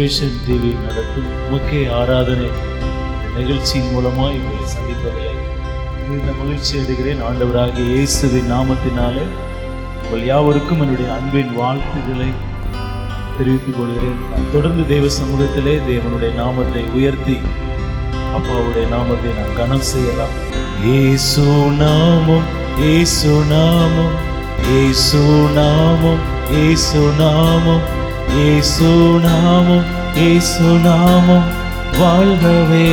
விசேஷன் TV நடத்தும் முக்கிய ஆராதனை நிகழ்ச்சியின் மூலமாக உங்களை சந்திப்பதில்லை இந்த மகிழ்ச்சி அடைகிறேன். ஆண்டவராகிய இயேசுவின் நாமத்தினாலே உங்கள் யாவருக்கும் என்னுடைய அன்பின் வாழ்த்துக்களை தெரிவித்துக் கொள்கிறேன். நான் தொடர்ந்து தேவ சமூகத்திலே தேவனுடைய நாமத்தை உயர்த்தி அப்பாவுடைய நாமத்தை நான் கனம் செய்யலாம். இயேசு நாமம், இயேசு நாமம், இயேசு நாமம், இயேசு நாமம், இயேசு நாமம், இயேசு நாமம் வாழ்கவே.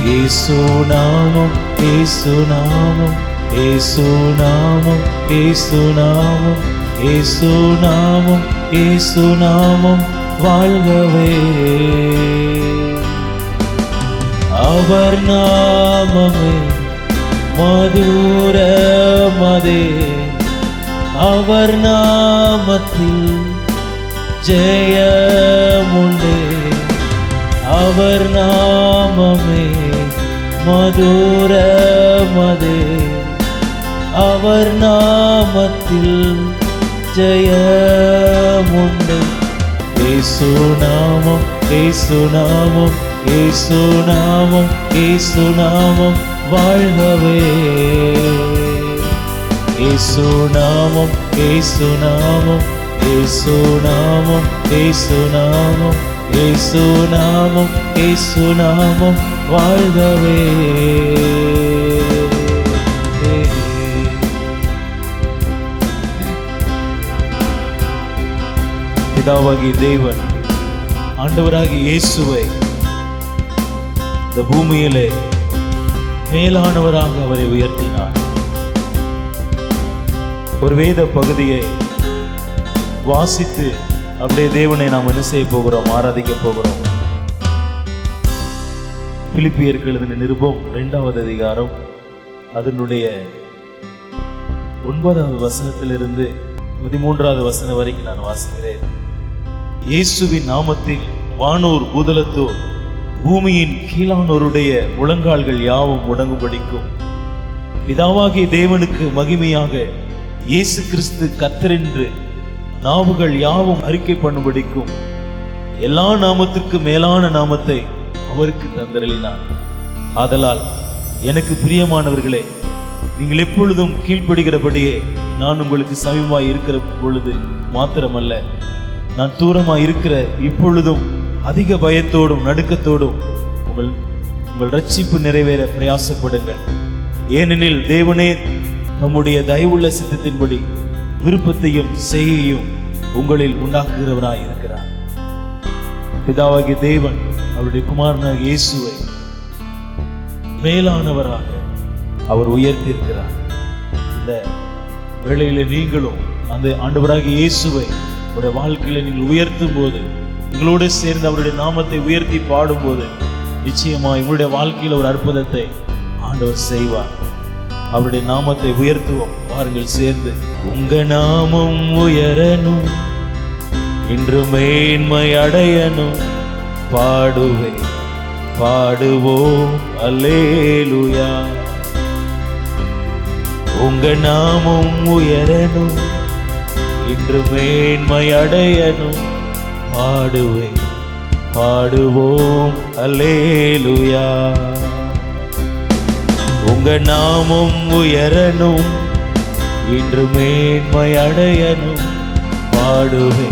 இயேசு நாமம், இயேசு நாமம், இயேசு நாமம், இயேசு நாமம், இயேசு நாமம், இயேசு நாமம் வாழ்கவே. அவர் நாமமே மதுரமதே, அவர் நாமத்தில் ஜெயமுண்டே. அவர் நாமமே மதுரமதே, அவர் நாமத்தில் ஜெயமுண்டே. இயேசு நாமம், இயேசு நாமம், இயேசு நாமம், இயேசு நாமம் வாழ்கவே. இயேசு நாமம், இயேசு நாமம், இயேசு நாமம், இயேசு நாமம், இயேசு நாமம், இயேசு நாமம் வாழ்கவே. பிதாவாகிய தேவன் ஆண்டவராகிய இயேசுவை இந்த பூமியிலே மேலானவராக அவரை உயர்த்தினார். ஒரு வேத பகுதியை வாசித்து அப்படியே தேவனை நாம் என்ன செய்ய போகிறோம், ஆராதிக்க போகிறோம். பிலிப்பியருக்கு எழுதின நிருபம் 2வது அதிகாரம் அதனுடைய 9வது வசனத்திலிருந்து 13வது வசனம் வரைக்கும் நான் வாசிக்கிறேன். இயேசுவின் நாமத்தில் வானோர் பூதலத்தோர் பூமியின் கீழானோருடைய முழங்கால்கள் யாவும் முடங்கும்படிக்கும் பிதாவாகிய தேவனுக்கு மகிமையாக இயேசு கிறிஸ்து கர்த்தர் என்று நாவுகள் யாவும் அறிக்கை பண்ணும்படிக்கும் எல்லா நாமத்திற்கு மேலான நாமத்தை அவருக்கு தந்தருளினார். ஆதலால் எனக்கு பிரியமானவர்களே, நீங்கள் எப்பொழுதும் கீழ்ப்படுகிறபடியே நான் உங்களுக்கு சமீபமாய் இருக்கிற பொழுது மாத்திரமல்ல, நான் தூரமாய் இருக்கிற இப்பொழுதும் அதிக பயத்தோடும் நடுக்கத்தோடும் உங்கள் ரட்சிப்பு நிறைவேற பிரயாசப்படுங்கள். ஏனெனில் தேவனே நம்முடைய தயவுள்ள சித்தத்தின்படி விருப்பத்தையும் செய்கையும் உங்களில் உண்டாக்குகிறவராய் இருக்கிறார். பிதாவாகிய தேவன் அவருடைய குமாரனாகிய இயேசுவை மேலானவராக அவர் உயர்த்தியிருக்கிறார். இந்த வேளையில நீங்களும் அந்த ஆண்டவராகிய இயேசுவை உங்களுடைய வாழ்க்கையில நீங்கள் உயர்த்தும் போது, உங்களோடு சேர்ந்து அவருடைய நாமத்தை உயர்த்தி பாடும்போது நிச்சயமா உங்களுடைய வாழ்க்கையில ஒரு அற்புதத்தை ஆண்டவர் செய்வார். அவருடைய நாமத்தை உயர்த்துவோம். பாருங்கள் சேர்ந்து. உங்க நாமம் உயரணும், இன்று மேன்மை அடையணும், பாடுவே பாடுவோம் அல்லேலூயா. உங்க நாமம் உயரணும், இன்று மேன்மை அடையணும், பாடுவே பாடுவோம் அல்லேலூயா. உங்க நாமம் உயரணும், இன்று மேன்மை அடையணும், பாடுவே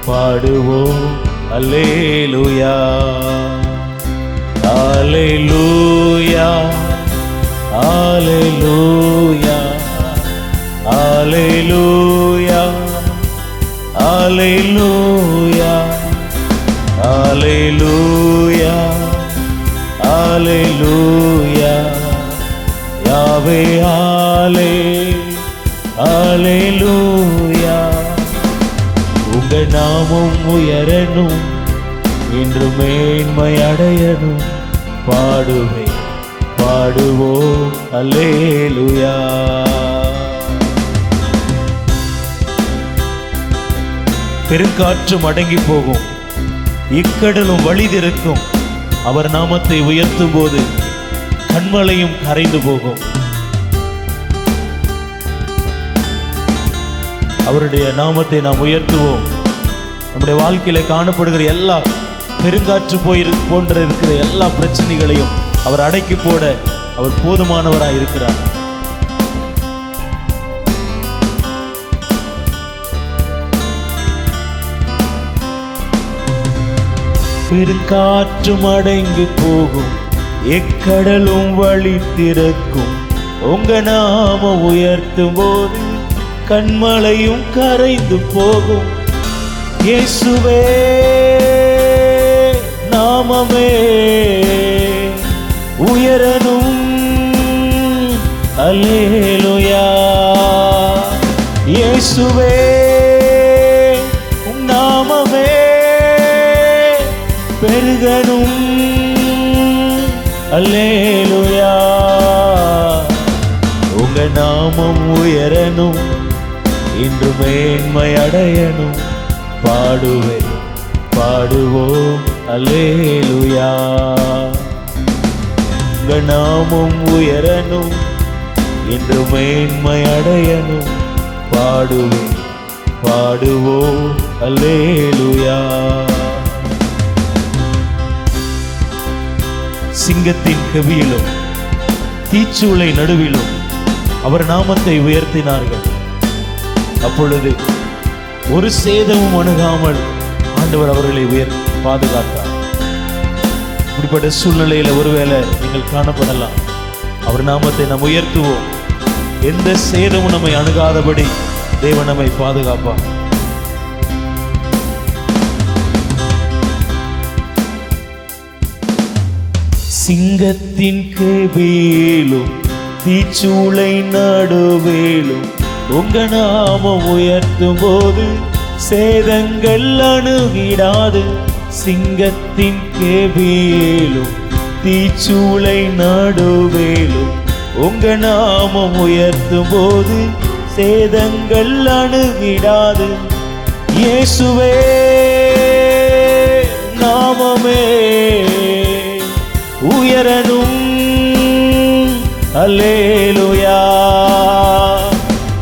பாடுவோம் அல்லேலூயா. அல்லேலூயா, அல்லேலூயா, அல்லேலூயா, அல்லேலூயா, அல்லேலூயா, அல்லேலூயா. யாவே அல்லேலூயா. உங்க நாமம் உயரணும், இன்று மேன்மை அடையணும், பாடுவே பாடுவோம் அல்லேலூயா. பெருங்காற்றும் அடங்கி போகும், இக்கடலும் வழி திறக்கும். அவர் நாமத்தை உயர்த்தும் போது கண்மலையும் கரைந்து போகும். அவருடைய நாமத்தை நாம் உயர்த்துவோம். நம்முடைய வாழ்க்கையில காணப்படுகிற எல்லா பெருங்காற்று போன்ற இருக்கிற எல்லா பிரச்சனைகளையும் அவர் அடக்கி போட அவர் போதுமானவராய் இருக்கிறார். பெருங்காற்றும் அடங்கி போகும், எக்கடலும் வழி திறக்கும். உங்க நாம உயர்த்தும் போது கண்மலையும் கரைந்து போகும். இயேசுவே நாமமே உயரணும். அல்லேலூயா. இயேசுவே நாமமே பெருகணும். அல்லேலூயா. உங்க நாமம் உயரணும், இன்று மேன்மை அடையணும். பாடுவேன் பாடுவோம் அல்லேலூயா. உங்க நாமம் உயரணும், இன்று மேன்மை அடையணும். பாடுவேன் பாடுவோம் அல்லேலூயா. சிங்கத்தின் கவியிலும் தீச்சூளை நடுவிலும் அவர் நாமத்தை உயர்த்தினார்கள். அப்பொழுது ஒரு சேதமும் அணுகாமல் ஆண்டவர் அவர்களை பாதுகாத்தார். இப்படிப்பட்ட சூழ்நிலையில ஒருவேளை நீங்கள் காணப்படலாம். அவர் நாமத்தை நாம் உயர்த்துவோம். எந்த சேதமும் நம்மை அணுகாதபடி தேவன் நம்மை பாதுகாப்பார். சிங்கத்தின் கேபிலும் தீச்சூளை நடுவேலும் உங்க நாமம் உயர்த்தும் போது சேதங்கள் அணுகிடாது. சிங்கத்தின் கேபிலும் தீச்சூளை நடுவேலும் உங்க நாமம் உயர்த்தும் போது சேதங்கள் அணுகிடாது. இயேசுவே நாமமே உயரணும். அல்லேலூயா.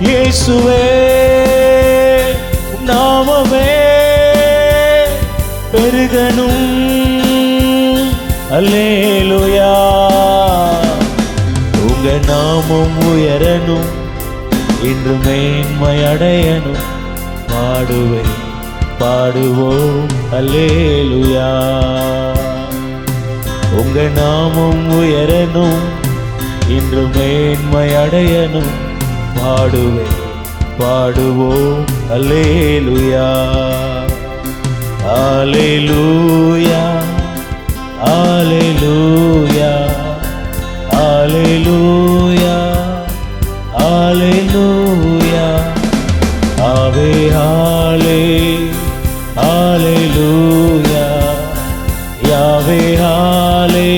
இயேசுவே நாமமே பெருகணும். அல்லேலூயா. உங்க நாமம் உயரணும், இன்று மேன்மை அடையணும். பாடுவேன் பாடுவோம் அல்லேலூயா. உங்க நாமம் உயரணும், இன்று மேன்மை அடையணும். பாடுவேன் பாடுவோம் அல்லேலூயா. அல்லேலூயா அல்லேலூயா அல்லேலூயா அல்லேலூயா. ஆவே ஹாலே அல்லேலூயா. யாவே ஹாலே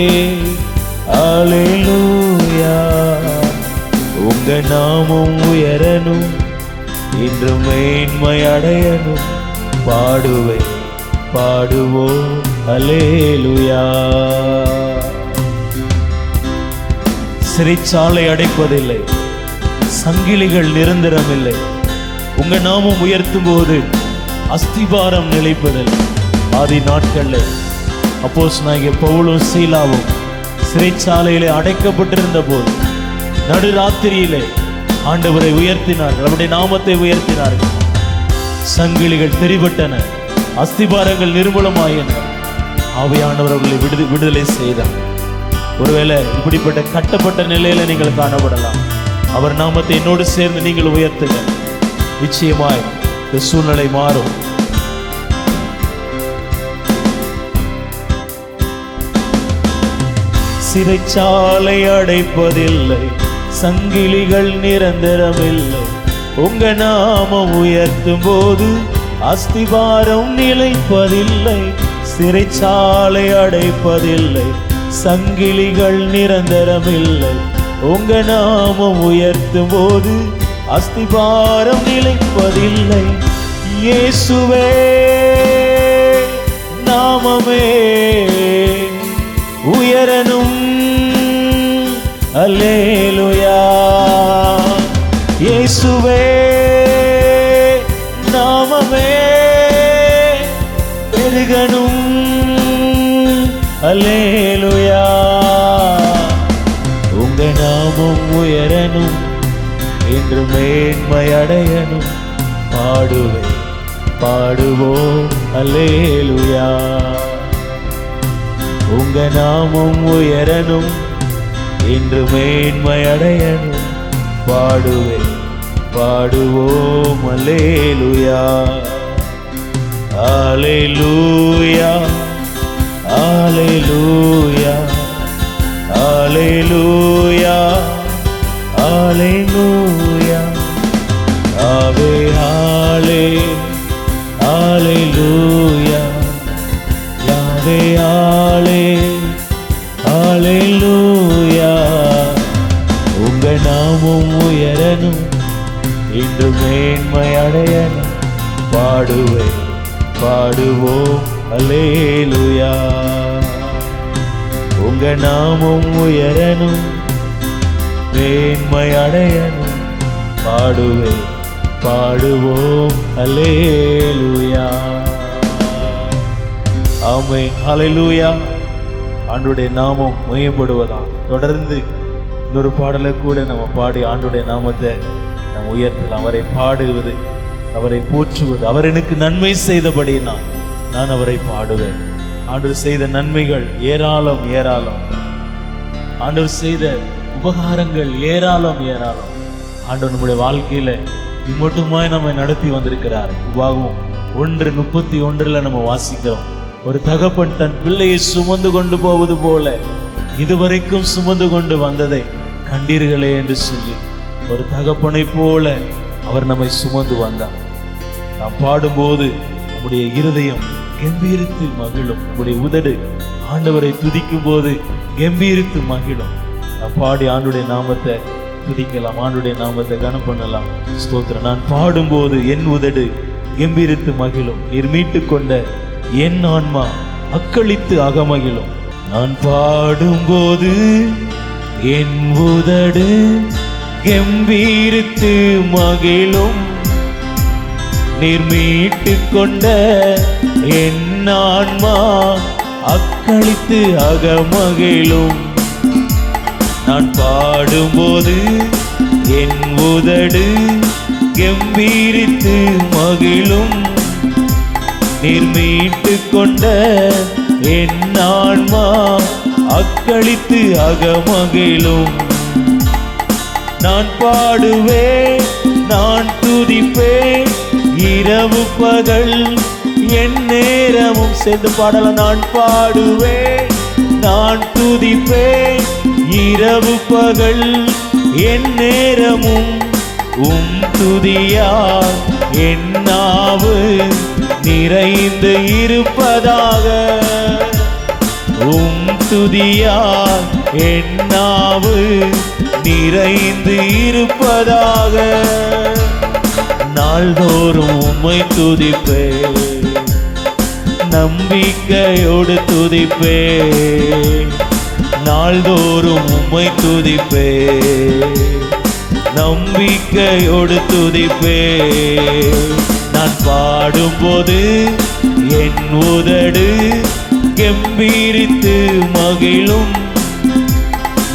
அல்லேலூயா. உங்க நாமம் உயரணும், இன்று மேன்மை அடையணும். பாடுவேன் பாடுவோம் அல்லேலூயா. சிறைச்சாலை அடைப்பதில்லை, சங்கிலிகள் நிரந்தரமில்லை. உங்க நாமம் உயர்த்தும் போது அஸ்திபாரம் நிலைப்பதில்லை. ஆதி நாட்கள்ல அப்போஸ்தலனாகிய பவுலும் சீலாவும் சிறைச்சாலையிலே அடைக்கப்பட்டிருந்த போது நடுராத்திரியிலே ஆண்டவரை உயர்த்தினார்கள், அவருடைய நாமத்தை உயர்த்தினார்கள். சங்கிலிகள் தெரிபட்டன, அஸ்திபாரங்கள் நிர்மூலமாயின. ஆவியானவர் அவர்களை விடுதலை செய்தார். ஒருவேளை இப்படிப்பட்ட கட்டப்பட்ட நிலையில நீங்கள் காணப்படலாம். அவர் நாமத்தை என்னோடு சேர்ந்து நீங்கள் உயர்த்துங்க. நிச்சயமாய் இந்த சூழ்நிலை மாறும். சிறைச்சாலை அடைப்பதில்லை, சங்கிலிகள் நிரந்தரமில்லை. உங்க நாமம் உயர்த்தும் போது அஸ்திபாரம் நிலைப்பதில்லை. சிறைச்சாலை அடைப்பதில்லை, சங்கிலிகள் நிரந்தரமில்லை. உங்க நாமம் உயர்த்தும் போது அஸ்திபாரம் நிலைப்பதில்லை. இயேசுவே நாமமே உயரணும். அல்லேலூயா. இயேசுவே நாமமே பெருகணும். அல்லேலூயா. உங்க நாமம் உயரணும், என்று மேன்மை அடையணும். பாடுவேன், பாடுவோம் அல்லேலூயா. உங்க நாமம் உயரணும், என்று மேன்மை அடையணும். பாடுவேன், பாடுவோம் அல்லேலூயா. அல்லேலூயா, அல்லேலூயா, அல்லேலூயா, அல்லேலூயா. ஆவே ஆலே, அல்லேலூயா. யாவே ஆலே, அல்லேலூயா. உங்க நாமம் உயரணும், இன்று மேன்மை அடையணும். பாடுவேன், பாடுவோம் அல்லேலூயா. உங்க நாமம் உயரணும், மேன்மை அடையணும். பாடுவேன், பாடுவோம் அல்லேலூயா. ஆமென், ஹல்லேலூயா. ஆண்டவருடைய நாமம் மகிமைப்படுவதாக. தொடர்ந்து இன்னொரு பாடலை கூட நம்ம பாடி ஆண்டவருடைய நாமத்தை நம்ம உயர்த்தலாம். அவரை பாடுவது, அவரை போற்றுவது. அவர் எனக்கு நன்மை செய்தபடி நான் அவரை பாடுவேன். ஆண்டவர் செய்த நன்மைகள் ஏராளம் ஏராளம். ஆண்டவர் செய்த உபகாரங்கள் ஏராளம் ஏராளம். ஆண்டவர் நம்முடைய வாழ்க்கையில இம்மட்டுமாய் நம்மை நடத்தி வந்திருக்கிறார். உபாகமம் 1:31 நம்ம வாசிக்கிறோம். ஒரு தகப்பன் தன் பிள்ளையை சுமந்து கொண்டு போவது போல இதுவரைக்கும் சுமந்து கொண்டு வந்ததை கண்டீர்களே என்று சொல்லி ஒரு தகப்பனை போல அவர் நம்மை சுமந்து வந்தார். நாம் பாடும்போது நம்முடைய இருதயம் கம்பீரித்து மகிழும். நம்முடைய உதடு ஆண்டவரை துதிக்கும் போது கம்பீரித்து மகிழும். நாம் பாடி ஆண்டுடைய நாமத்தை துதிக்கலாம், ஆண்டுடைய நாமத்தை கனம் பண்ணலாம். ஸ்தோத்திரம். நான் பாடும்போது என் உதடு கம்பீரித்து மகிழும். நீர் மீட்டு கொண்ட என் ஆன்மா அக்களித்து அகமகிழும். நான் பாடும்போது என் உதடு கம்பீரித்து மகிழும். நீர் மீட்டு கொண்ட என் ஆன்மா அக்களித்து அகமகிழும். நான் பாடும்போது என் உதடு கம்பீரித்து மகிழும். நீர் மீட்டு கொண்ட என் ஆன்மா அக்களித்து அகமகிழும். நான் பாடுவேன், நான் துதிப்பேன், இரவு பகல் என் நேரமும். சேர்ந்து பாடலாம். நான் பாடுவேன், நான் துதிப்பேன், இரவு பகல் என் நேரமும். துதியால் என் நாவு நிறைந்து இருப்பதாக. துதியால் என் நாவு நிறைந்து இருப்பதாக. நாள்தோறும் உம்மை துதிப்பேன், நம்பிக்கையோடு துதிப்பேன். நாள்தோறும் உம்மை துதிப்பேன், நம்பிக்கையோடு துதிப்பேன். நான் பாடும்போது என் உதடு கம்பீரித்து மகிழும்.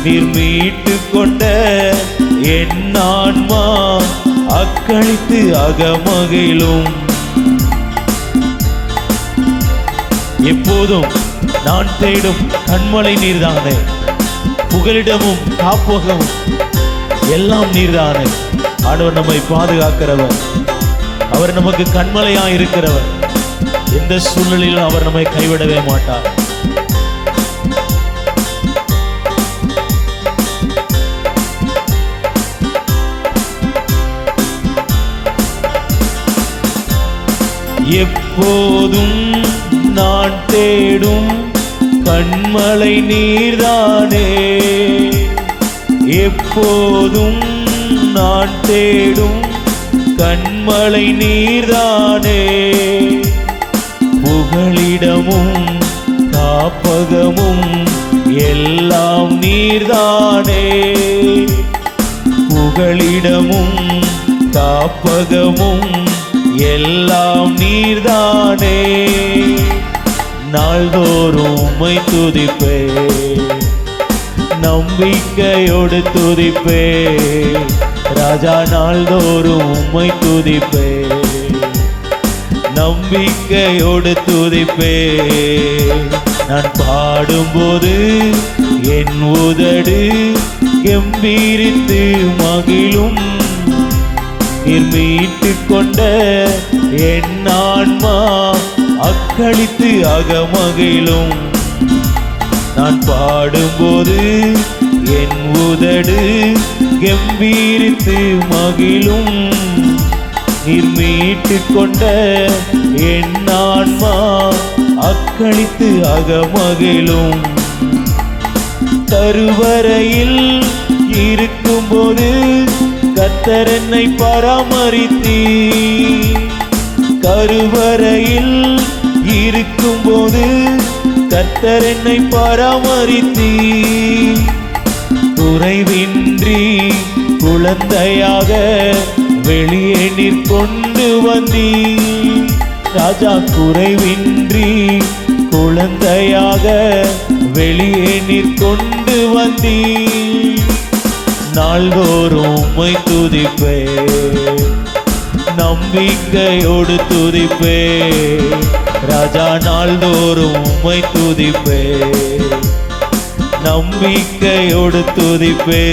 நீர் மீட்டு கொண்ட என் ஆன்மா அக்களித்து அகமகிழும். எப்போதும் நான் தேடும் கண்மலை நீர்தானே, புகலிடமும் காப்பகமும் எல்லாம் நீர்தானே. ஆண்டவர் நம்மை பாதுகாக்கிறவர், அவர் நமக்கு கண்மலையாய் இருக்கிறவர். எந்த சூழ்நிலையிலும் அவர் நம்மை கைவிடவே மாட்டார். எப்போதும் நான் தேடும் கண்மலை நீர்தானே. எப்போதும் நான் தேடும் கண்மலை நீர்தானே. புகலிடமும் காப்பகமும் எல்லாம் நீர்தானே. புகலிடமும் காப்பகமும் எல்லாம் நீர்தானே. நாள்தோறும் உம்மை துதிப்பே, நம்பிக்கையோடு துதிப்பே ராஜா, நாள்தோறும் உம்மை துதிப்பே, நம்பிக்கையோடு துதிப்பே. நான் பாடும்போது என் உதடு கெம்பீரித்து மகிழும், நீர் மீட்டு கொண்ட என் ஆன்மா அக்களித்து அகமகிழும். நான் பாடும்போது என் உதடு கெம்பீரித்து மகிழும், நீர் மீட்டு கொண்ட என் ஆன்மா அக்களித்து அகமகிழும். கருவறையில் இருக்கும்போது கர்த்தர் என்னை பராமரித்தீர், கருவறையில் இருக்கும்போது கர்த்தர் என்னை பராமரித்தீர். குறைவின்றி குழந்தையாக வெளியே நீர் கொண்டு வந்தீர் ராஜா, குறைவின்றி குழந்தையாக வெளியே நீர் கொண்டு வந்தீர். நாள்தோறும் உம்மை துதிப்பே, நம்பிக்கையோடு துதிப்பே ராஜா, நாள்தோறும் உம்மை துதிப்பே, நம்பிக்கையோடு துதிப்பே.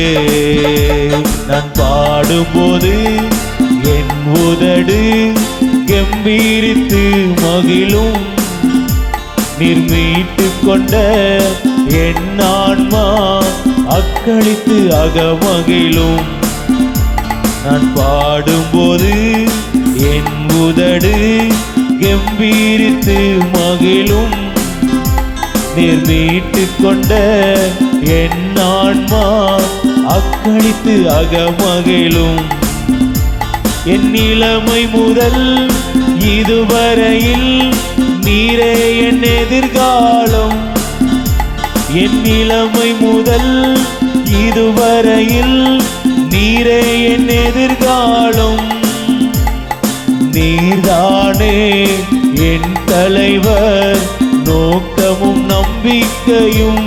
நான் பாடும்போது என் உதடு கெம்பீரித்து மகிழும், நீர் மீட்டு கொண்ட என் ஆன்மா அக்களித்து அகமகிழும். நான் பாடும்போது என் உதடு கெம்பீரித்து மகிழும், நீர் மீட்டு கொண்ட என் ஆன்மா அக்களித்து அகமகிழும். என் இளமை முதல் இதுவரையில் நீரே என் எதிர்காலம், என் இளமை முதல் இதுவரையில் நீரே என் எதிர்காலம். நீர்தானே என் தலைவர், நோக்கமும் நம்பிக்கையும்,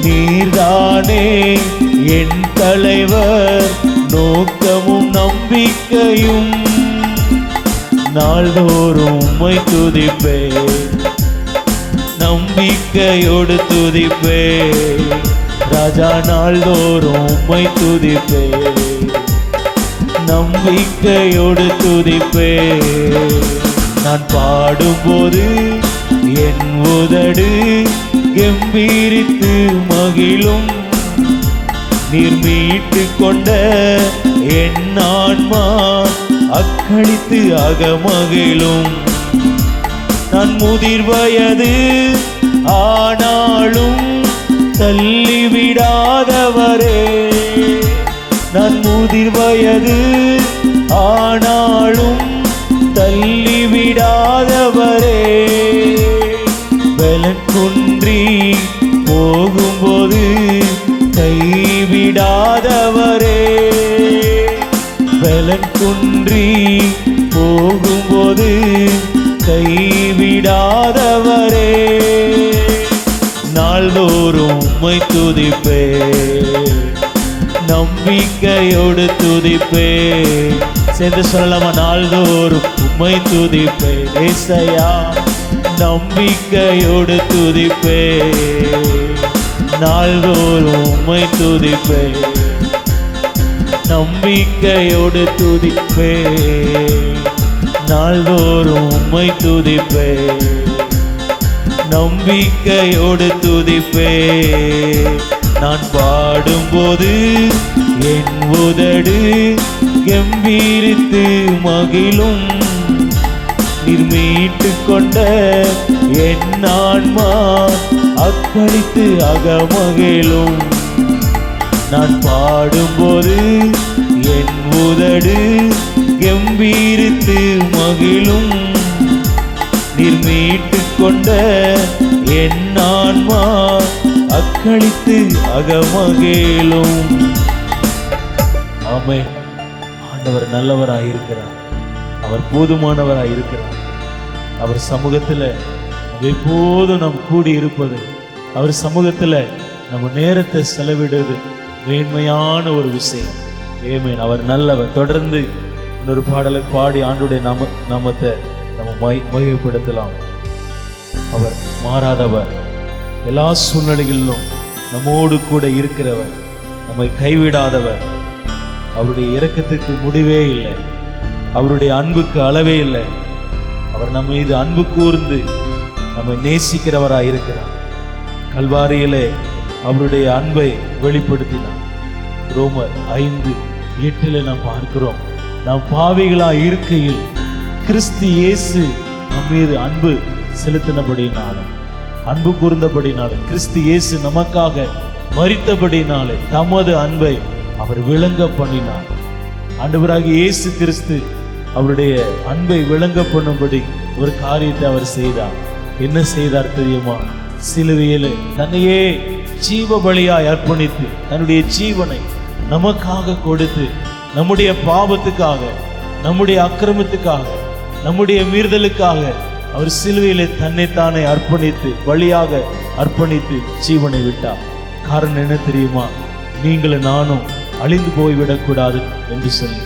நீர்தானே என் தலைவர், நோக்கமும் நம்பிக்கையும். நாள்தோறும் உம்மை துதிப்பே, நம்பிக்கையோடு துதிப்பே ராஜா, நாள்தோறும் உம்மை துதிப்பே, நம்பிக்கையோடு துதிப்பே. நான் பாடும்போது என் உதடு கெம்பீரித்து மகிழும், நீர் மீட்டு கொண்ட என் ஆன்மா அக்களித்து அகமகிழும். நான் முதிர் வயது ஆனாலும் தள்ளிவிடாதவரே, நான் முதிர் வயது ஆனாலும் தள்ளிவிடாதவரே, பலன் குன்றி போகும்போது கைவிடாதவரே, பலன் குன்றி போகும்போது கைவிடாதவரே. நாள்தோறும் உம்மை துதிப்பே, நம்பிக்கையோடு துதிப்பே. சேர்ந்து சொல்லலாமா? நாள்தோறும் உம்மை துதிப்பே ஏசையா, நம்பிக்கையோடு துதிப்பே, நாள்தோறும் உம்மை துதிப்பே, நம்பிக்கையோடு துதிப்பே, நாள்தோறும் உம்மை துதிப்பே, நம்பிக்கையோடு துதிப்பே. நான் பாடும்போது என் உதடு கெம்பீரித்து மகிழும், நீர் மீட்டு கொண்ட என் ஆன்மா அக்களித்து அகமகிழும். நான் பாடும்போது என் உதடு கெம்பீரித்து மகிழும், நீர் மீட்டு கொண்ட என் ஆன்மா அக்களித்து அகமகிழும். ஆமென். ஆண்டவர் நல்லவராய் இருக்கிறார், அவர் போதுமானவராய் இருக்கிறார். அவர் சமூகத்தில் எப்போதும் நாம் கூடி இருப்பது, அவர் சமூகத்துல நம்ம நேரத்தை செலவிடுவது மேன்மையான ஒரு விஷயம். ஆமென். அவர் நல்லவர். தொடர்ந்து இன்னொரு பாடலை பாடி ஆண்டுடைய நாமத்தை நம்ம மகிமைப்படுத்தலாம். அவர் மாறாதவர், எல்லா சூழ்நிலைகளிலும் நம்மோடு கூட இருக்கிறவர், நம்மை கைவிடாதவர். அவருடைய இரக்கத்துக்கு முடிவே இல்லை, அவருடைய அன்புக்கு அளவே இல்லை. அவர் நம்ம மீது அன்பு கூர்ந்து நம்மை நேசிக்கிறவராய் இருக்கிறார். கல்வாரியிலே அவருடைய அன்பை வெளிப்படுத்தினார். ரோமர் 5:8 நாம் பார்க்கிறோம், நாம் பாவிகளாய் இருக்கையில் கிறிஸ்து இயேசு நம் மீது அன்பு செலுத்தினபடினாலும், அன்பு கூர்ந்தபடினாலும், கிறிஸ்து இயேசு நமக்காக மரித்தபடினாலே தமது அன்பை அவர் விளங்க பண்ணினார். ஆண்டவராகிய இயேசு கிறிஸ்து அவருடைய அன்பை விளங்க பண்ணும்படி ஒரு காரியத்தை அவர் செய்தார். என்ன செய்தார் தெரியுமா? சிலுவையிலே தன்னையே ஜீவ பலியாய் அர்ப்பணித்து தன்னுடைய ஜீவனை நமக்காக கொடுத்து, நம்முடைய பாவத்துக்காக, நம்முடைய அக்கிரமத்துக்காக, நம்முடைய மீறுதலுக்காக அவர் சிலுவையிலே தன்னைத்தானே அர்ப்பணித்து, பலியாக அர்ப்பணித்து ஜீவனை விட்டார். காரணம் என்ன தெரியுமா? நீங்களும் நானும் அழிந்து போய்விடக்கூடாது என்று சொல்லி,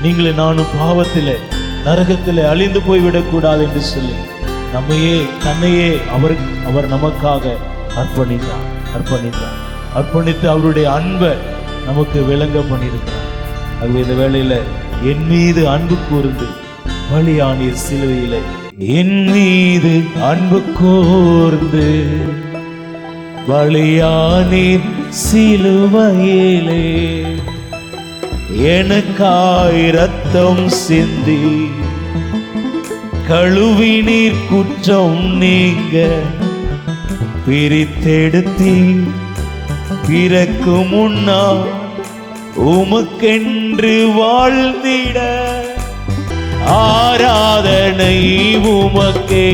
நீங்களும் நானும் பாவத்திலே நரகத்திலே அழிந்து போய்விடக்கூடாது என்று சொல்லி நம்மையே தன்னையே அவர் நமக்காக அர்ப்பணித்து அவருடைய அன்பை நமக்கு விளங்க பண்ணியிருக்கிறார். ஆகவே இந்த வேளையில என் மீது அன்பு கூர்ந்து பலியானீர் சிலுவையிலே, என் மீது அன்பு கூர்ந்து பலியானீர் சிலுவையிலே, எனக்காய் இரத்தம் சிந்தி கழுவினீர் குற்றம் நீங்க பிரித்தெடுத்தி, பிறக்கு முன்னால் உமக்கென்று வாழ்ந்திட ஆராதனை உமக்கே.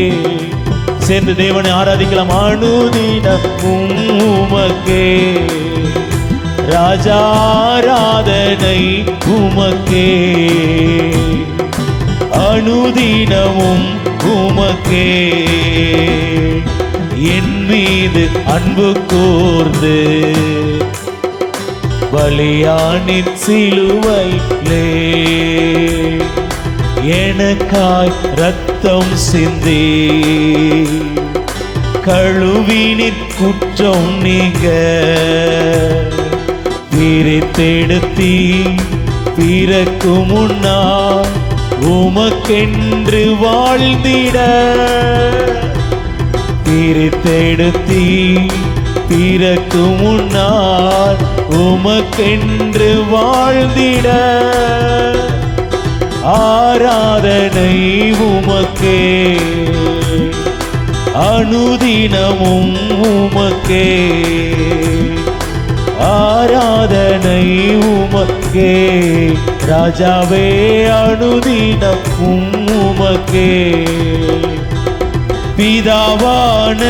சேர்ந்து தேவனை ஆராதிக்கலாம். அனுதினம் உமக்கே ராஜா, ஆராதனை உமக்கே, அனுதினமும் உமக்கே. என் மீது அன்பு கூர்ந்து பலியானின் சிலுவையிலே, எனக்காய் இரத்தம் சிந்தி கழுவினிற் குற்றம் நீங்க பிரித்தெடுத்தி, பிறக்கு முன்னால் உமக்கென்று வாழ்ந்திட, பிரித்தெடுத்தி, பிறக்கு முன்னால் உமக்கென்று வாழ்ந்திட ஆராதனை உமக்கே, அனுதினமும் உமக்கே, ஆராதனை உமக்கே. ராஜாவே அனுதினமும் உமக்கே. பிதாவான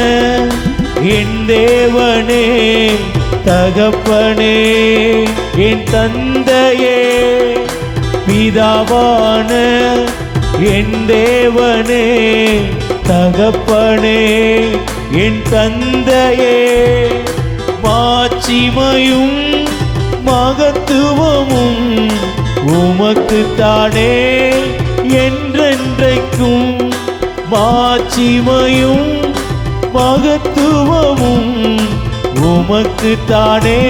என் தேவனே, தகப்பனே என் தந்தையே, பிதாவான என் தேவனே, தகப்பனே என் தந்தையே, மாட்சிமையும் மகத்துவமும் உமக்குத்தானே என்றென்றைக்கும், மாட்சிமையும் மகத்துவமும் உமக்குத்தானே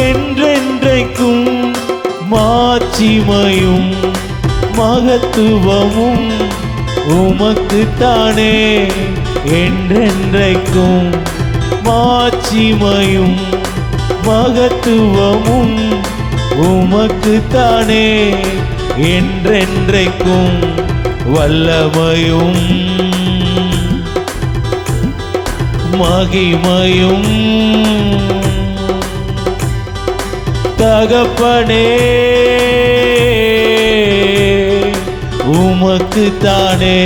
என்றென்றைக்கும், மாட்சிமையும் மகத்துவமும் உமக்குத்தானே என்றென்றைக்கும், மாட்சிமையும் மகத்துவமும் உமக்குத்தானே என்றென்றைக்கும், வல்லமையும் மகிமையும் தகப்பனே உமக்குத்தானே,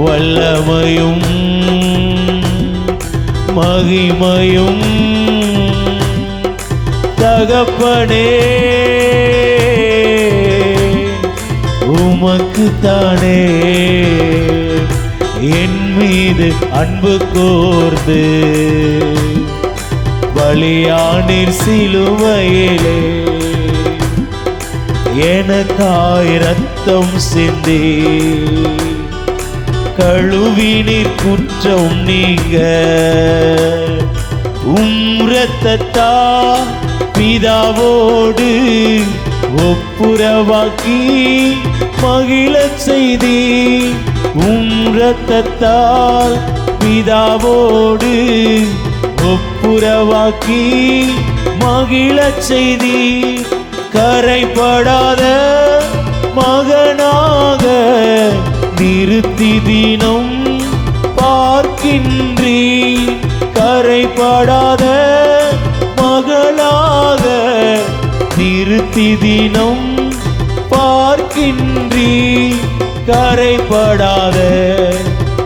வல்லமையும் மகிமையும் தகப்பனே உமக்குத்தானே என் மீது அன்பு கூர்ந்து பலியானீர் சிலுவையிலே, எனக்காய் ரத்தம் சிந்தி கழுவினீர் குற்றம் நீங்க. இரத்தத்தால் பிதாவோடு ஒப்புரவாக்கி மகிழச் செய்தி. இரத்தத்தால் பிதாவோடு ஒப்புரவாக்கி மகிழச் செய்தி. கரைபடாத மகனாக நிறுத்தி தினம் பார்க்கின்றீ. கரைபடாத மகளாக நிறுத்தி தினம் பார்க்கின்றீ. கரைபடாத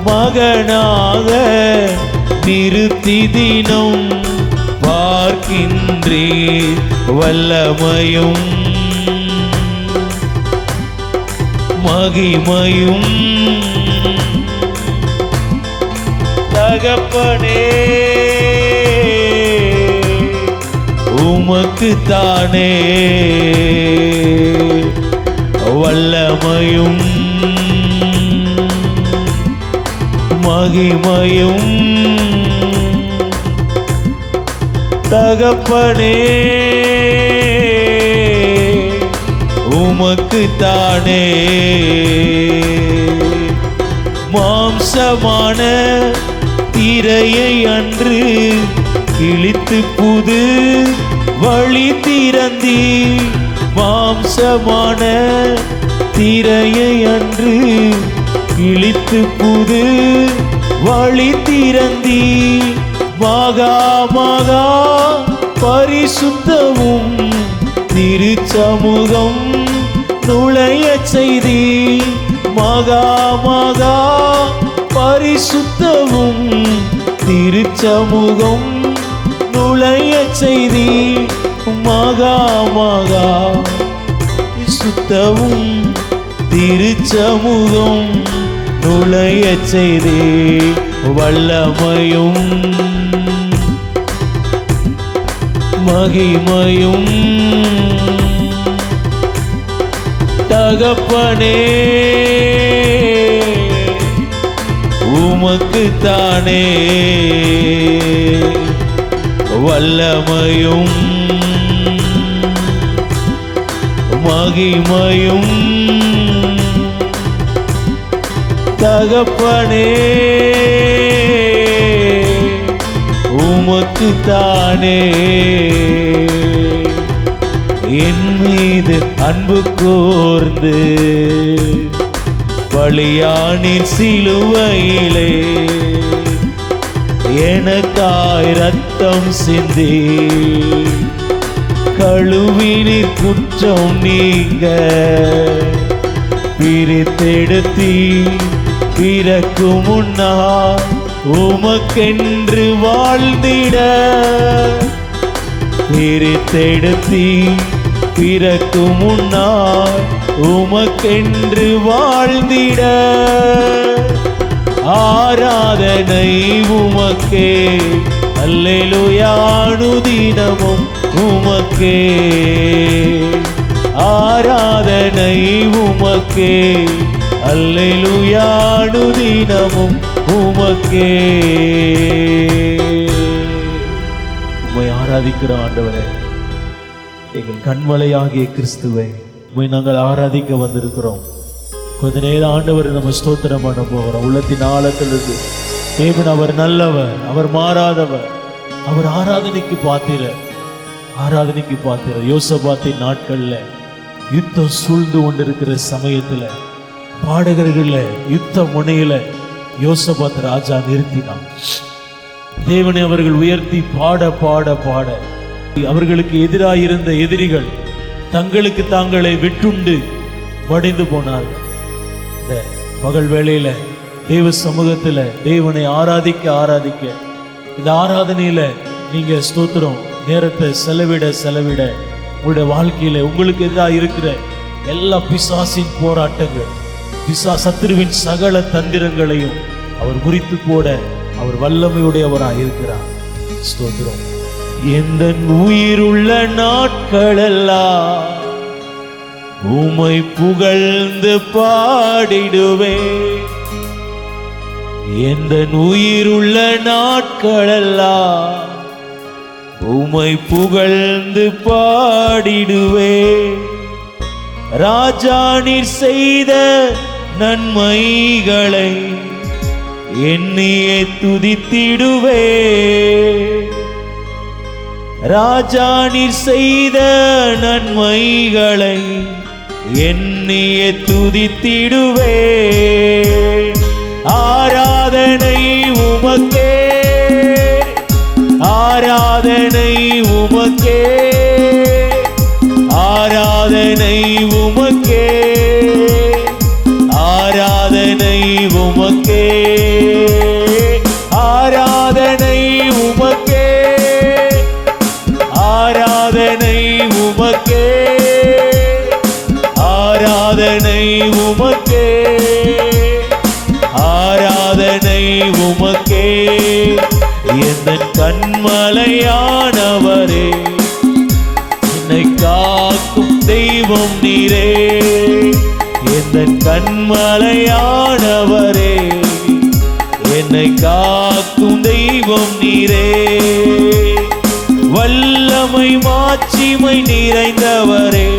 மகனாக நிறுத்தி தினம் பார்க்கின்றீ. வல்லமையும் மகிமையும் தகப்பனே உமக்கு தானே. வல்லமையும் மகிமையும் தகப்பனே உமக்கு தானே. மாம்சமான திரையை அன்று கிழித்து புது வழி திறந்தி. மாம்சமான திரையை அன்று கிழித்து புது வழி திறந்தி. மகா மகா பரிசுத்தமும் திருச்சமூகம் நுழைய செய்தி. மகா மகா பரிசுத்தமும் திருச்சமூகம் நுழைய செய்தி. மகா மகா பரிசுத்தமும் திருச்சமூகம் நுழைய செய்தி. வல்லமையும் மகிமையும் தகப்பனே உமக்கு தானே. வல்லமையும் மகிமையும் தகப்பனே உமக்கு தானே. என் மீது அன்பு கூர்ந்து பலியானீர் சிலுவையிலே, எனக்காய் ரத்தம் சிந்தி கழுவினீர் குற்றம் நீங்க. பிரித்தெடுத்தி பிறக்கு முன்னால் உமக்கென்று வாழ்ந்திட. பிரித்தெடுத்தி பிறக்கு முன்னால் உமக்கென்று வாழ்ந்திட. ஆராதனை உமக்கே, அல்லேலூயா அனுதினமும் உமக்கே. ஆராதனை உமக்கே, அல்லேலூயா அனுதினமும் உமக்கே. உம்மை ஆராதிக்கிற ஆண்டவரே, எங்கள் கண்மலையாகிய கிறிஸ்துவை உம்மை நாங்கள் ஆராதிக்க வந்திருக்கிறோம். கொஞ்ச நேரம் ஆண்டவர் நம்ம ஸ்தோத்திரம் பண்ண போகிறோம். உள்ளத்தின் ஆழத்திலிருந்து தேவன் அவர் நல்லவர், அவர் மாறாதவர், அவர் ஆராதனைக்கு பாத்திரர், ஆராதனைக்கு பாத்திரர். யோசபாத்தின் நாட்கள்ல யுத்தம் சூழ்ந்து கொண்டிருக்கிற சமயத்துல பாடகர்கள யுத்த முனையில யோசபாத் ராஜா நிறுத்தினான். தேவனை அவர்கள் உயர்த்தி பாட பாட பாட அவர்களுக்கு எதிராக இருந்த எதிரிகள் தங்களுக்கு தாங்களை விட்டுண்டு மடிந்து போனார்கள். இந்த பகல் வேளையில தேவ சமூகத்துல தேவனை ஆராதிக்க ஆராதிக்க இந்த ஆராதனையில நீங்க ஸ்தோத்திரம் நேரத்தை செலவிட செலவிட உங்களுடைய வாழ்க்கையில உங்களுக்கு எதிராக இருக்கிற எல்லா பிசாசின் போராட்டங்கள், சத்துருவின் சகல தந்திரங்களையும் அவர் முறித்து போட அவர் வல்லமையுடையவராய் இருக்கிறார். ஸ்தோத்திரம். எந்த உயிருள்ள நாட்களெல்லாம் உம்மை புகழ்ந்து பாடிடுவே. எந்த உயிருள்ள நாட்களெல்லாம் உம்மை புகழ்ந்து பாடிடுவே. ராஜா நீர் செய்த நன்மைகளை எண்ணியே துதித்திடுவே. ராஜா நீர் செய்த நன்மைகளை எண்ணியே துதித்திடுவே. ஆராதனை உமக்கே, ஆராதனை உமக்கே, ஆராதனை உமக்கே, ஆராதனை உமக்கே, ஆராதனை உமக்கே, ஆராதனை உமக்கே, ஆராதனை உமக்கே, ஆராதனை உமக்கே. எந்தன் கண்மலையானவரே, என்னை காக்கும் தெய்வம் நீரே. எந்தன் கண்மலையானவரே, என்னை காக்கும் தெய்வம் நீரே. வல்லமை மாட்சிமை நிறைந்தவரே,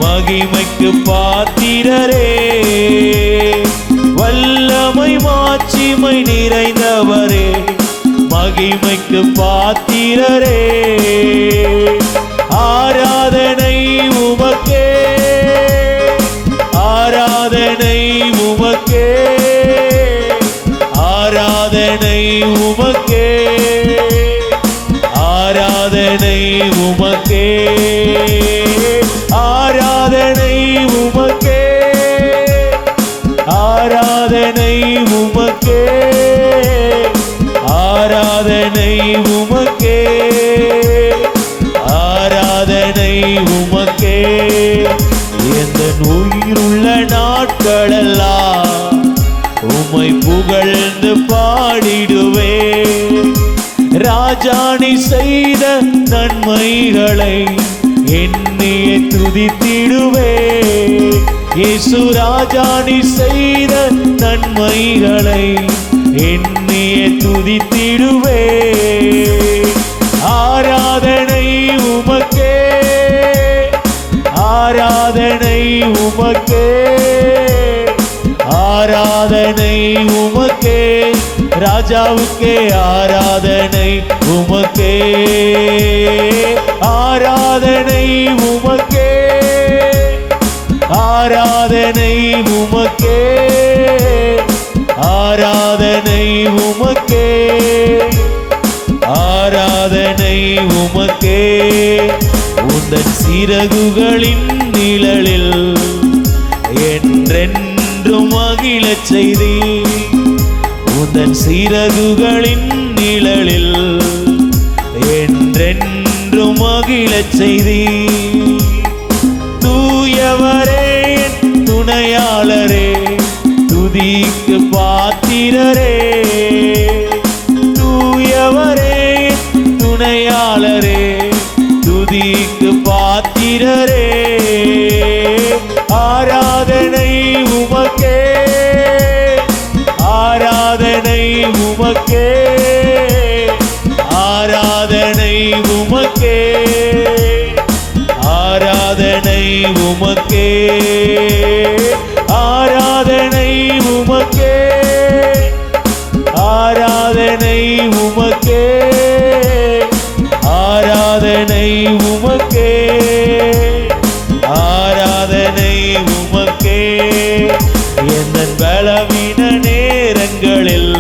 மகிமைக்கு பாத்திரரே. வல்லமை மாட்சிமை நிறைந்தவரே, மகிமைக்கு பாத்திரரே. ஆராதனை உமக்கே, ஆராதனை உமக்கே, ஆராதனை உமக்கே, ஆராதனை உமக்கே, ஆராதனை உமக்கே, ஆராதனை உமக்கே, ஆராதனை உமக்கே, ஆராதனை உமக்கே. எந்த உயிருள்ள நாட்களெல்லாம் உம்மை புகழ்ந்து பாடிடுவே. ராஜாணி செய்த நன்மைகளை எண்ணியே துதித்திடுவே. இயேசு ராஜாணி செய்த நன்மைகளை எண்ணியே துதித்திடுவே. ஆராதனை உமக்கே, ஆராதனை உமக்கே, ஆராதனை உமக்கே. ராஜாவுக்கே ஆராதனை உமக்கே, ஆராதனை உமக்கே, ஆராதனை உமக்கே, ஆராதனை உமக்கே, ஆராதனை உமக்கே. உந்தன் சிறகுகளின் நிழலில் என்றென்றும் மகிழச் செய்தி. உந்தன் சிறகுகளின் நிழலில் என்றென்றும் மகிழச் செய்தி. தூயவரே என் துணையாளரே, துதிக்கு பாத்திரரே. தூயவரே என் துணையாளரே, துதிக்கு பாத்திரரே. ஆராதனை உமக்கே, ஆராதனை உமக்கே, ஆராதனை உமக்கே, ஆராதனை உமக்கே, ஆராதனை உமக்கே, ஆராதனை உமக்கே, ஆராதனை உமக்கே, ஆராதனை உமக்கே. எந்தன் பலவீன நேரங்களில்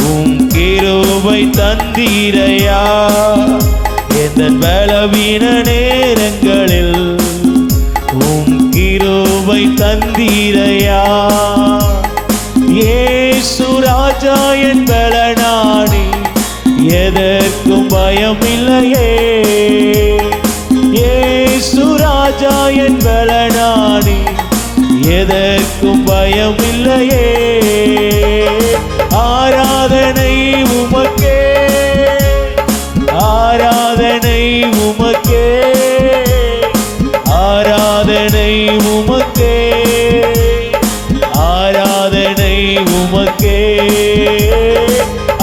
உம் கிருபை தந்தீரையா. எந்தன் பலவீன நேரங்களில் உம் கிருபை தந்தீரையா. இயேசு ராஜா என் பலனானி, எதற்கும் பயமில்லையே. இயேசு ராஜா என் பலனானி, எதற்கும் பயமில்லையே.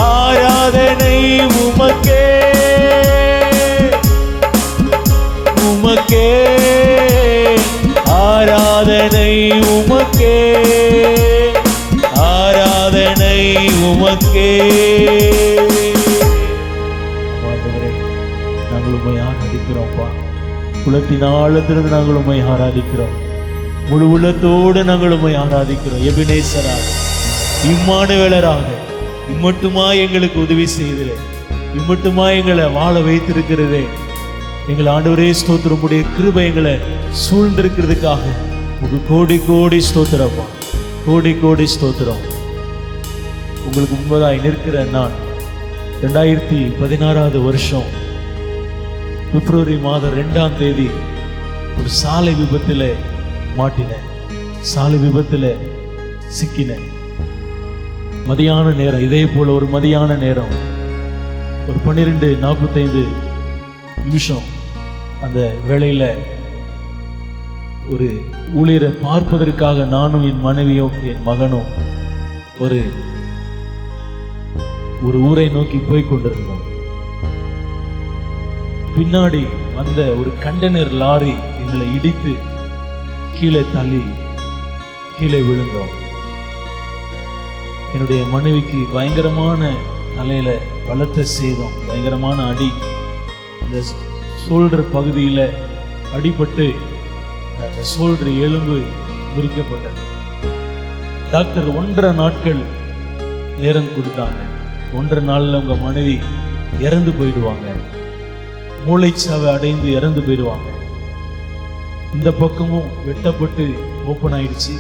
ஆராதனை உமக்கே, உமக்கே ஆராதனை, உமக்கே ஆராதனை, உமக்கே. நாங்கள் உம்மை ஆராதிக்கிறோம்ப்பா. குலத்தின் ஆழத்திலிருந்து நாங்கள் உம்மை ஆராதிக்கிறோம். முழு உள்ளத்தோடு நாங்கள் உம்மை ஆராதிக்கிறோம். எபினேசராக, இம்மானுவேலராக, இம்மட்டுமா எங்களுக்கு உதவி செய்தே, இம்மட்டுமா எங்களை வாழ வைத்திருக்கிறதே. எங்கள் ஆண்டவரே ஸ்தோத்திரம். உடைய கிருபை எங்களை சூழ்ந்திருக்கிறதுக்காக உங்களுக்கு கோடி கோடி ஸ்தோத்திரப்பா, கோடி கோடி ஸ்தோத்திரம். உங்களுக்கு முன்பதாய் நிற்கிற நான் 2016 வருஷம் பிப்ரவரி மாதம் 2ஆம் தேதி ஒரு சாலை விபத்தில் மாட்டினேன். சாலை விபத்தில் சிக்கினேன். மதியான நேரம், இதே போல ஒரு மதியான நேரம், ஒரு 12:45 அந்த வேளையில ஒரு ஊழியரை பார்ப்பதற்காக நானும் என் மனைவியும் என் மகனும் ஒரு ஊரை நோக்கி போய் கொண்டிருந்தோம். பின்னாடி வந்த ஒரு கண்டெய்னர் லாரி எங்களை இடித்து கீழே தள்ளி கீழே விழுந்தோம். என்னுடைய மனைவிக்கு பயங்கரமான தலையில பலத்த சேதம், பயங்கரமான அடி. இந்த ஷோல்டர் பகுதியில் அடிபட்டு அந்த ஷோல்டர் எலும்பு முறிக்கப்பட்டது. டாக்டர் 1.5 நாட்கள் நேரம் கொடுத்தாங்க. 1.5 நாள்ல உங்க மனைவி இறந்து போயிடுவாங்க, மூளைச்சாவை அடைந்து இறந்து போயிடுவாங்க. இந்த பக்கமும் வெட்டப்பட்டு ஓப்பன் ஆயிடுச்சு,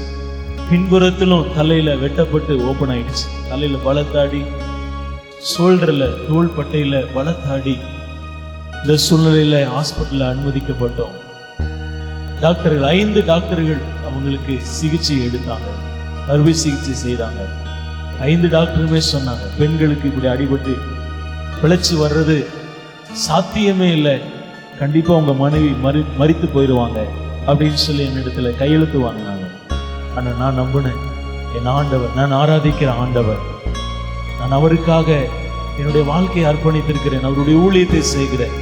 பின்புறத்திலும் தலையில வெட்டப்பட்டு ஓப்பன் ஆயிடுச்சு. தலையில பலத்தாடி, ஷோல்டர்ல தோள் பட்டையில பலத்தாடி. இந்த சூழ்நிலையில ஹாஸ்பிட்டல்ல அனுமதிக்கப்பட்டோம். டாக்டர்கள் 5 டாக்டர்கள் அவங்களுக்கு சிகிச்சை எடுத்தாங்க, அறுவை சிகிச்சை செய்தாங்க. 5 டாக்டருமே சொன்னாங்க, பெண்களுக்கு இப்படி அடிபட்டு பிழைச்சு வர்றது சாத்தியமே இல்லை, கண்டிப்பா உங்க மனைவி மரித்து போயிடுவாங்க அப்படின்னு சொல்லி என்னிடத்துல கையெழுத்து வாங்கினாங்க. ஆனா நான் நம்பினேன், என் ஆண்டவர், நான் ஆராதிக்கிற ஆண்டவர், நான் அவருக்காக என்னுடைய வாழ்க்கையை அர்ப்பணித்திருக்கிறேன், அவருடைய ஊழியத்தை செய்கிறேன்.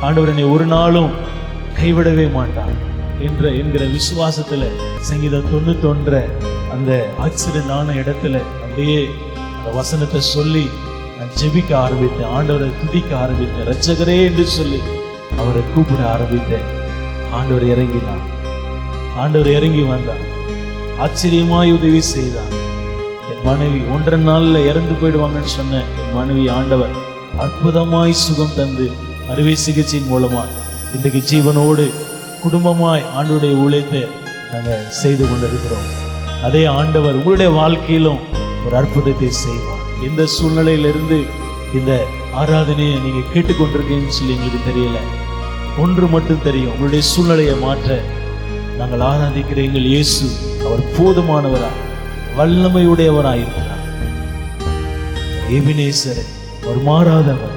ஆண்டவர் என்னை ஒரு நாளும் கைவிடவே மாட்டார் என்கிற விசுவாசத்துல சங்கீதம் 91 அந்த ஆக்சிடென்ட் ஆன இடத்துல அப்படியே அந்த வசனத்தை சொல்லி நான் ஜெபிக்க ஆரம்பித்தேன். ஆண்டவரை துதிக்க ஆரம்பித்தேன். இரட்சகரே என்று சொல்லி அவரை கூப்பிட ஆரம்பித்தேன். ஆண்டவர் இறங்கினார். ஆண்டவர் இறங்கி வந்தார். ஆச்சரியமாய் உதவி செய்தார். என் மனைவி 1.5 நாள்ல இறந்து போயிடுவாங்கன்னு சொன்ன என் மனைவி ஆண்டவர் அற்புதமாய் சுகம் தந்து அறுவை சிகிச்சையின் மூலமா இன்றைக்கு ஜீவனோடு குடும்பமாய் ஆண்டவருடைய ஊழியத்தை நாங்கள் செய்து கொண்டிருக்கிறோம். அதே ஆண்டவர் உங்களுடைய வாழ்க்கையிலும் ஒரு அற்புதத்தை செய்வார். எந்த சூழ்நிலையிலிருந்து இந்த ஆராதனையை நீங்க கேட்டுக்கொண்டிருக்கீங்கன்னு சொல்லி எங்களுக்கு தெரியல, ஒன்று மட்டும் தெரியும், உங்களுடைய சூழ்நிலையை மாற்ற நாங்கள் ஆராதிக்கிற எங்கள் இயேசு அவர் போதுமானவராய் வல்லமையுடையவராயிருக்கிறார். எபினேசர் அவர் மாறாதவர்,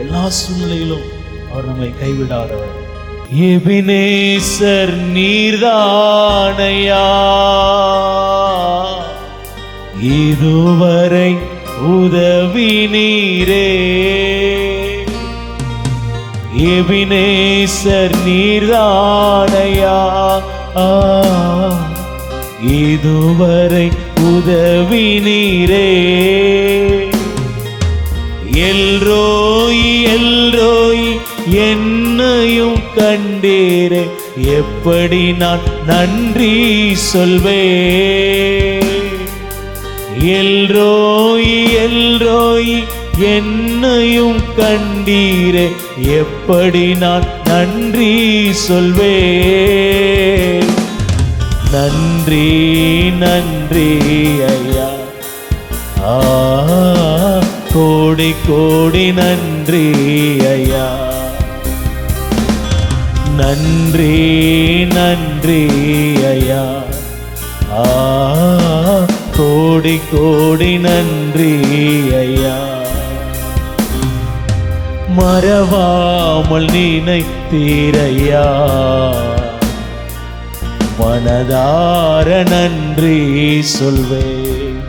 எல்லா சூழ்நிலையிலும் அவர் நம்மை கைவிடாதவர். எபினேசர் நீர்தானையா இதுவரை உதவி நீரே. எபினேசர் நீர்தானையா இதுவரை உதவி நீரே. எல்ரோய் எல்ரோய் என்னையும் கண்டீரே, எப்படி நான் நன்றி சொல்வேன். எல்ரோய் எல்ரோய் என்னையும் கண்டீரே, எப்படி நான் நன்றி சொல்வேன். நன்றி நன்றி ஐயா, கோடி கோடி நன்றி ஐயா. நன்றி நன்றி ஐயா, கோடி கோடி நன்றி ஐயா. மறவாமல் நினைத்தீரையா, மனதார நன்றி சொல்வேன்.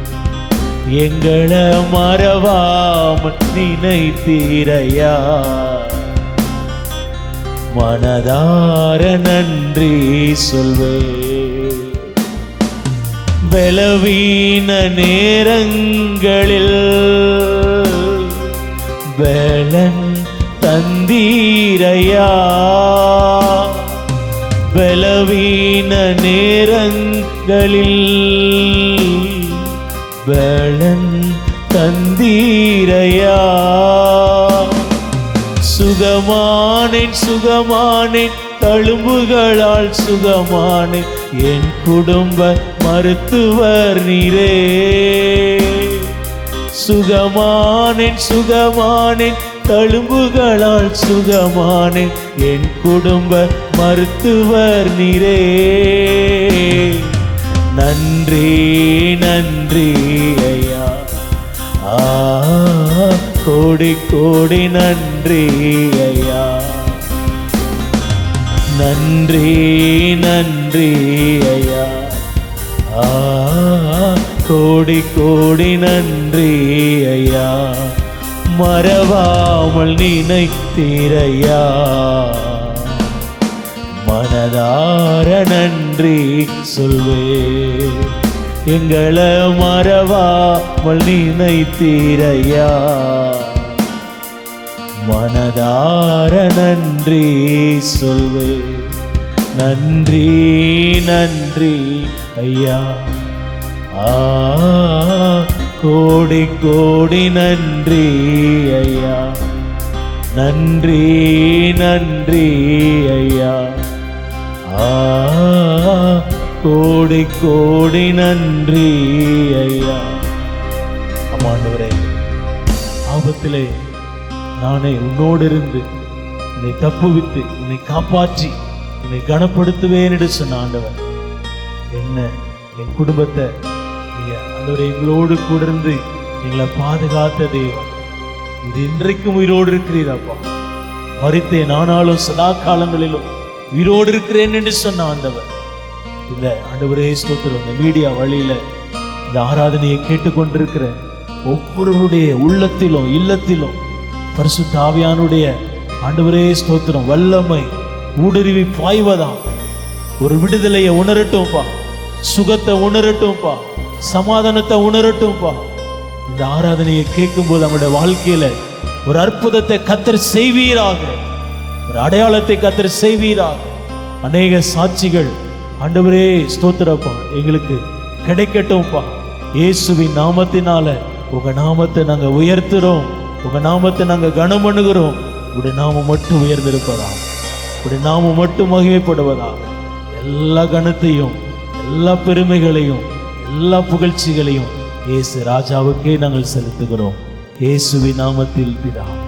எங்களை மறவாமல் நினைத்தீரையா, மனதார நன்றி சொல்வே. பலவீன நேரங்களில் பலன் தந்தீரையா, பலவீன நேரங்களில் பலன் தந்தீரையா. சுகமானேன் சுகமானேன் தழும்புகளால் சுகமானேன், என் குடும்ப மருத்துவர் நீரே. சுகமானேன் சுகமானேன் தழும்புகளால் சுகமானேன், என் குடும்ப மருத்துவர் நீரே. நன்றி நன்றி ஐயா, கோடி கோடி நன்றி ஐயா. நன்றி நன்றி ஐயா, கோடி கோடி நன்றி ஐயா. மறவாமல் நினைத்தீரையா, மனதார நன்றி சொல்வே. எங்களை மறவாமல் நினைத்தீரையா, மனதார நன்றி சொல்வே. நன்றி நன்றி ஐயா, கோடி கோடி நன்றி ஐயா. நன்றி நன்றி ஐயா, கோடி கோடி நன்றி ஐயா. ஆண்டவரே, ஆபத்திலே நானே உன்னோடு இருந்து உன்னை தப்புவித்து உன்னை காப்பாற்றி உன்னை கனப்படுத்துவேன் என்று சொன்ன ஆண்டவர், என்ன என் குடும்பத்தை ஆண்டவரே எங்களோடு கூட இருந்து எங்களை பாதுகாத்த தேவன், இது இன்றைக்கும் உயிரோடு இருக்கிறீரப்பா. மரித்தேன் ஆனாலும் சதா காலங்களிலும் உயிரோடு இருக்கிறேன் என்று சொன்ன ஆண்டவர், இந்த ஆண்டவரே ஸ்தோத்திரம். இந்த மீடியா வழியில இந்த ஆராதனையை கேட்டுக்கொண்டிருக்கிற ஒவ்வொருவருடைய உள்ளத்திலும் இல்லத்திலும் பரிசுத்த ஆவியானுடைய ஆண்டவரே ஸ்தோத்திரம் வல்லமை ஊடுருவி பாய்வதாம். ஒரு விடுதலையை உணரட்டும்பா, சுகத்தை உணரட்டும்பா, சமாதானத்தை உணரட்டும்பா. இந்த ஆராதனையை கேட்கும் போது நம்முடைய வாழ்க்கையில ஒரு அற்புதத்தை கர்த்தர் செய்வீராக, ஒரு அடையாளத்தை கர்த்தர் செய்வீராக. அநேக சாட்சிகள் ஆண்டவரே ஸ்தோத்திரப்பா எங்களுக்கு கிடைக்கட்டும்பா. இயேசுவின் நாமத்தினால உங்க நாமத்தை நாங்க உயர்த்துறோம், உங்க நாமத்தை நாங்க கனம் பண்ணுகிறோம். உடைய நாமம் மட்டும் உயர்ந்திருப்பதா, உடைய நாமம் மட்டும் மகிமைப்படுவதா. எல்லா கனத்தையும் எல்லா பெருமைகளையும் எல்லா புகழ்ச்சிகளையும் இயேசு ராஜாவுக்கே நாங்கள் செலுத்துகிறோம். இயேசுவின் நாமத்தில் பிதாவே.